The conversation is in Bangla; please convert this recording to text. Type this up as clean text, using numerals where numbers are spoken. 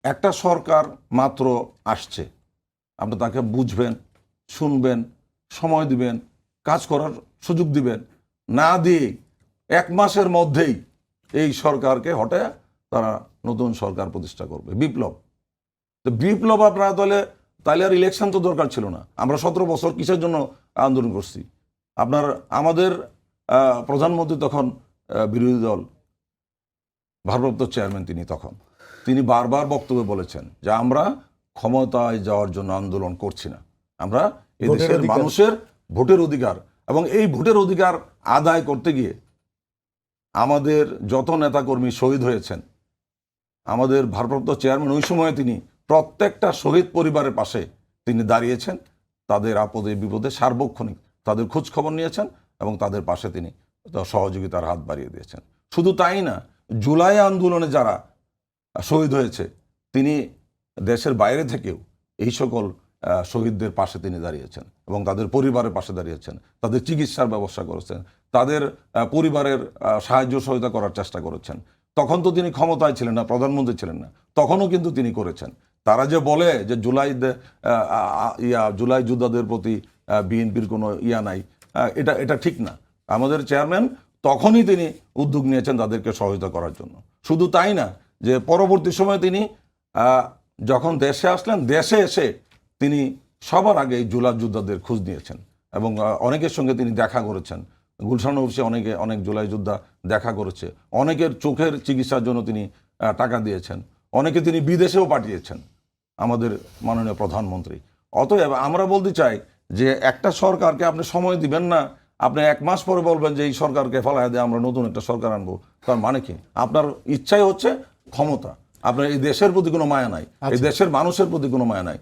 একটা সরকার মাত্র আসছে, আপনি তাকে বুঝবেন, শুনবেন, সময় দিবেন, কাজ করার সুযোগ দিবেন, না দিয়ে 1 মাসের মধ্যেই এই সরকারকে হটে তারা নতুন সরকার প্রতিষ্ঠা করবে। বিপ্লব, তো বিপ্লব আপনারা তাহলে আর ইলেকশন তো দরকার ছিল না। আমরা 17 বছর কিসের জন্য আন্দোলন করছি? আমাদের প্রধানমন্ত্রী তখন বিরোধী দল ভারপ্রাপ্ত চেয়ারম্যান, তিনি বারবার বক্তব্যে বলেছেন যে আমরা ক্ষমতায় যাওয়ার জন্য আন্দোলন করছি না, আমরা এই দেশের মানুষের ভোটের অধিকার, এবং এই ভোটের অধিকার আদায় করতে গিয়ে আমাদের যত নেতাকর্মী শহীদ হয়েছেন, আমাদের ভারপ্রাপ্ত চেয়ারম্যান ওই সময়ে তিনি প্রত্যেকটা শহীদ পরিবারের পাশে তিনি দাঁড়িয়েছেন, তাদের আপদে বিপদে সার্বক্ষণিক তাদের খোঁজ খবর নিয়েছেন এবং তাদের পাশে তিনি সহযোগিতার হাত বাড়িয়ে দিয়েছেন। শুধু তাই না, জুলাই আন্দোলনে যারা শহীদ হয়েছে, তিনি দেশের বাইরে থেকেও এই সকল শহীদদের পাশে তিনি দাঁড়িয়েছেন এবং তাদের পরিবারের পাশে দাঁড়িয়েছেন, তাদের চিকিৎসার ব্যবস্থা করেছেন, তাদের পরিবারের সাহায্য সহায়তা করার চেষ্টা করেছেন। তখন তো তিনি ক্ষমতায় ছিলেন না, প্রধানমন্ত্রী ছিলেন না, তখনও কিন্তু তিনি করেছেন। তারা যে বলে যে জুলাই যোদ্ধাদের প্রতি বিএনপির কোনো নাই, এটা ঠিক না। আমাদের চেয়ারম্যান তখনই তিনি উদ্যোগ নিয়েছেন তাদেরকে সহায়তা করার জন্য। শুধু তাই না, যে পরবর্তী সময়ে তিনি যখন দেশে আসলেন, দেশে এসে তিনি সবার আগে জুলাই যোদ্ধাদের খোঁজ নিয়েছেন এবং অনেকের সঙ্গে তিনি দেখা করেছেন। গুলশান অফিসে অনেক জুলাই যোদ্ধা দেখা করেছে, অনেকের চোখের চিকিৎসার জন্য তিনি টাকা দিয়েছেন, অনেকে তিনি বিদেশেও পাঠিয়েছেন আমাদের মাননীয় প্রধানমন্ত্রী। অতএব আমরা বলতে চাই যে একটা সরকারকে আপনি সময় দিবেন না, আপনি 1 মাস পরে বলবেন যে এই সরকারকে ফেলায় দিয়ে আমরা নতুন একটা সরকার আনবো, তার মানে কি? আপনার ইচ্ছাই হচ্ছে ক্ষমতা, আপনার এই দেশের প্রতি কোনো মায়া নাই, এই দেশের মানুষের প্রতি কোনো মায়া নাই।